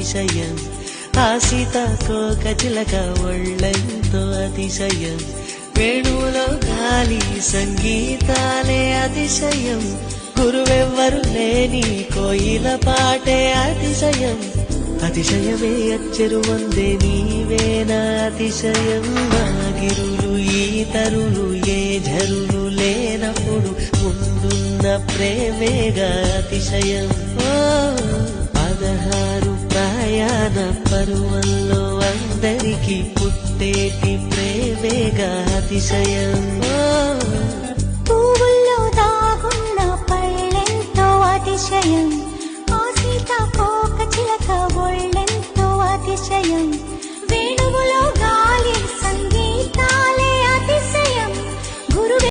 అతిశయం ఆ సీతాకోక చిలక ఒళ్ళెంతో అతిశయం వేణువులో గాలి సంగీతాలే అతిశయం గురువెవ్వరు లేని కోయిల పాటే అతిశయం అతిశయమే అచ్చెరు వందే నీవేనా అతిశయం గిరులు ఈ తరులు ఏ ఝరులు లేనప్పుడు ముందున్న ప్రేమేగా అతిశయం 16 ప్రయాణ పరువల్లో అందరికీ పుట్టేటి ప్రేమేగా అతిశయం